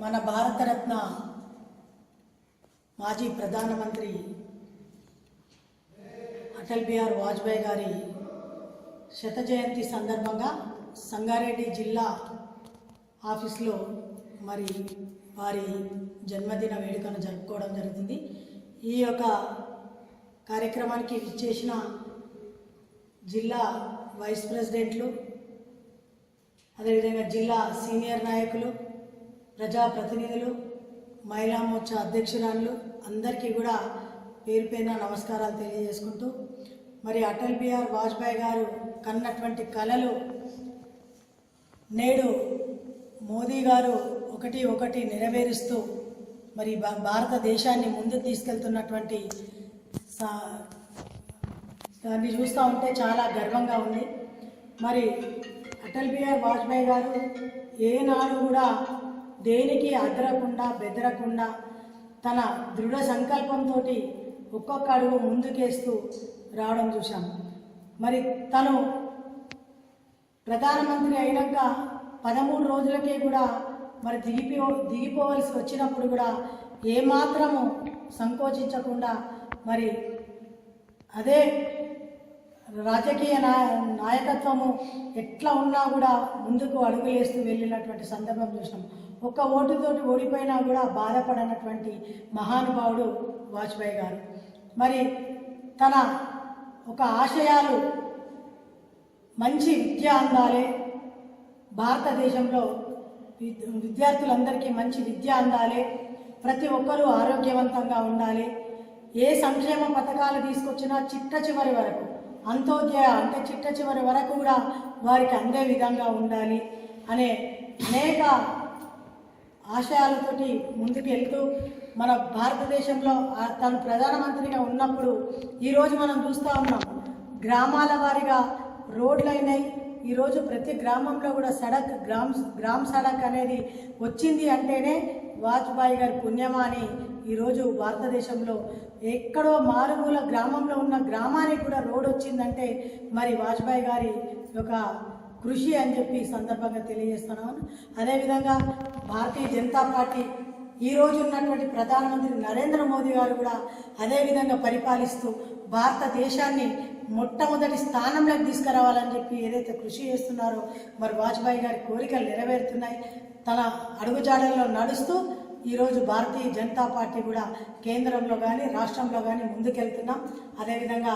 మన భారతరత్న మాజీ ప్రధానమంత్రి అటల్ బిహారీ వాజ్పేయి గారి శత జయంతి సందర్భంగా సంగారెడ్డి జిల్లా ఆఫీస్లో మరి వారి జన్మదిన వేడుకను జరుపుకోవడం జరుగుతుంది. ఈ యొక్క కార్యక్రమానికి విచ్చేసిన జిల్లా వైస్ ప్రెసిడెంట్లు, అదేవిధంగా జిల్లా సీనియర్ నాయకులు, ప్రజాప్రతినిధులు, మహిళా మోర్చా అధ్యక్షురాళ్ళు అందరికీ కూడా పేరు పేరున నమస్కారాలు తెలియజేసుకుంటూ, మరి అటల్ బిహారీ వాజ్పేయి గారు కన్నటువంటి కలలు నేడు మోదీ గారు ఒకటి ఒకటి నెరవేరుస్తూ మరి భారతదేశాన్ని ముందుకు తీసుకెళ్తున్నటువంటి దాన్ని చూస్తూ ఉంటే చాలా గర్వంగా ఉంది. మరి అటల్ బిహారీ వాజ్పేయి గారు ఏనాడు కూడా దేనికి అదరకుండా బెదరకుండా తన దృఢ సంకల్పంతో ఒక్కొక్క అడుగు ముందుకేస్తూ రావడం చూసాం. మరి తను ప్రధానమంత్రి అయినాక 13 రోజులకే కూడా మరి దిగిపోవలసి వచ్చినప్పుడు కూడా ఏమాత్రము సంకోచించకుండా మరి అదే రాజకీయ నాయకత్వము ఎట్లా ఉన్నా కూడా ముందుకు అడుగులేస్తూ వెళ్ళినటువంటి సందర్భం చూసినాం. ఒక్క ఓటుతోటి ఓడిపోయినా కూడా బాధపడనటువంటి మహానుభావుడు వాజ్పేయి గారు. మరి తన ఒక ఆశయాలు మంచి విద్య అందాలి, భారతదేశంలో విద్యార్థులందరికీ మంచి విద్య అందాలి, ప్రతి ఒక్కరూ ఆరోగ్యవంతంగా ఉండాలి, ఏ సంక్షేమ పథకాలు తీసుకొచ్చినా చిట్ట చివరి వరకు అంత్యోదయ అంటే చిట్ట చివరి వరకు కూడా వారికి అందే విధంగా ఉండాలి అనే అనేక ఆశయాలతోటి ముందుకు వెళ్తూ మన భారతదేశంలో తను ప్రధానమంత్రిగా ఉన్నప్పుడు ఈరోజు మనం చూస్తూ ఉన్నాం, గ్రామాల వారీగా రోడ్లు అయినాయి. ఈరోజు ప్రతి గ్రామంలో కూడా గ్రామ్ సడక్ అనేది వచ్చింది అంటేనే వాజ్పేయి గారి పుణ్యమా అని ఈరోజు భారతదేశంలో ఎక్కడో మారుమూల గ్రామంలో ఉన్న గ్రామానికి కూడా రోడ్ వచ్చిందంటే మరి వాజ్పేయి గారి యొక్క కృషి అని చెప్పి సందర్భంగా తెలియజేస్తున్నాను. అదేవిధంగా భారతీయ జనతా పార్టీ ఈరోజు ఉన్నటువంటి ప్రధానమంత్రి నరేంద్ర మోదీ గారు కూడా అదేవిధంగా పరిపాలిస్తూ భారతదేశాన్ని మొట్టమొదటి స్థానంలోకి తీసుకురావాలని చెప్పి ఏదైతే కృషి చేస్తున్నారో మరి వాజ్పేయి గారి కోరికలు నెరవేరుతున్నాయి. తన అడుగుజాడల్లో నడుస్తూ ఈరోజు భారతీయ జనతా పార్టీ కూడా కేంద్రంలో కానీ రాష్ట్రంలో కానీ ముందుకెళ్తున్నాం. అదేవిధంగా